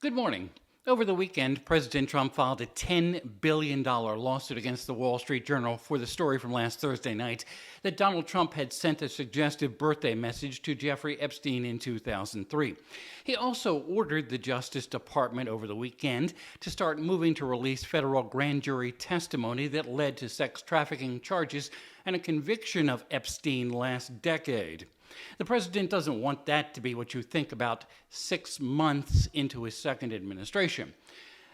Good morning. Over the weekend, President Trump filed a $10 billion lawsuit against the Wall Street Journal for the story from last Thursday night that Donald Trump had sent a suggestive birthday message to Jeffrey Epstein in 2003. He also ordered the Justice Department over the weekend to start moving to release federal grand jury testimony that led to sex trafficking charges and a conviction of Epstein last decade. The president doesn't want that to be what you think about 6 months into his second administration.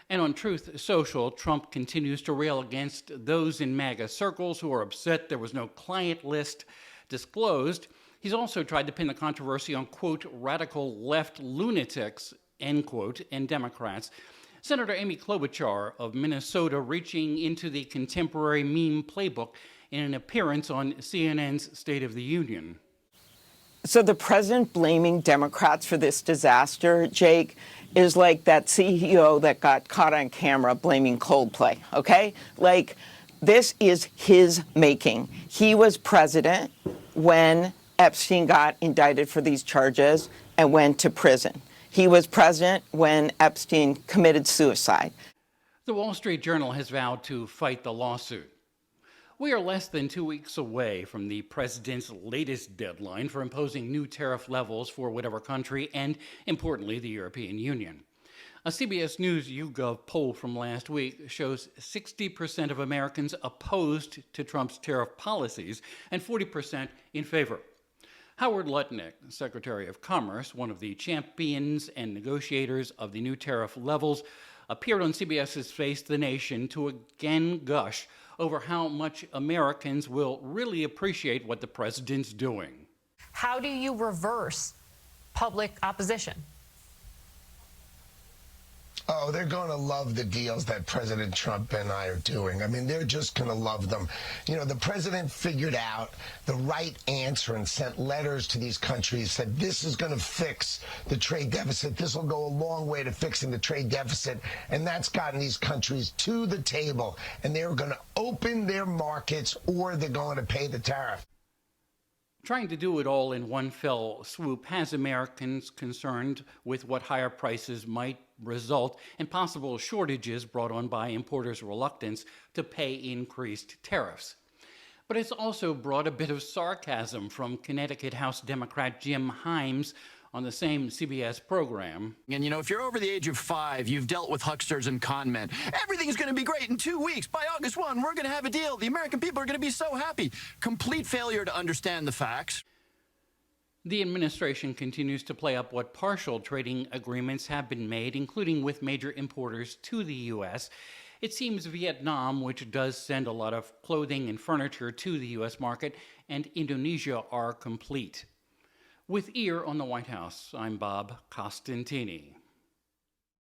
And on Truth Social, Trump continues to rail against those in MAGA circles who are upset there was no client list disclosed. He's also tried to pin the controversy on, quote, radical left lunatics, end quote, and Democrats. Senator Amy Klobuchar of Minnesota reaching into the contemporary meme playbook in an appearance on CNN's State of the Union. So the president blaming Democrats for this disaster, Jake, is like that CEO that got caught on camera blaming Coldplay, okay? Like, this is his making. He was president when Epstein got indicted for these charges and went to prison. He was president when Epstein committed suicide. The Wall Street Journal has vowed to fight the lawsuit. We are less than 2 weeks away from the president's latest deadline for imposing new tariff levels for whatever country and, importantly, the European Union. A CBS News YouGov poll from last week shows 60% of Americans opposed to Trump's tariff policies and 40% in favor. Howard Lutnick, Secretary of Commerce, one of the champions and negotiators of the new tariff levels, appeared on CBS's Face the Nation to again gush over how much Americans will really appreciate what the president's doing. How do you reverse public opposition? Oh, they're going to love the deals that President Trump and I are doing. I mean, they're just going to love them. You know, the president figured out the right answer and sent letters to these countries, said this is going to fix the trade deficit. This will go a long way to fixing the trade deficit. And that's gotten these countries to the table. And they're going to open their markets or they're going to pay the tariff. Trying to do it all in one fell swoop has Americans concerned with what higher prices might result in possible shortages brought on by importers' reluctance to pay increased tariffs. But it's also brought a bit of sarcasm from Connecticut House Democrat Jim Himes on the same CBS program. And, you know, if you're over the age of 5, you've dealt with hucksters and con men. Everything's going to be great in 2 weeks. By August 1, we're going to have a deal. The American people are going to be so happy. Complete failure to understand the facts. The administration continues to play up what partial trading agreements have been made, including with major importers to the U.S. It seems Vietnam, which does send a lot of clothing and furniture to the U.S. market, and Indonesia are complete. With ear on the White House, I'm Bob Costantini.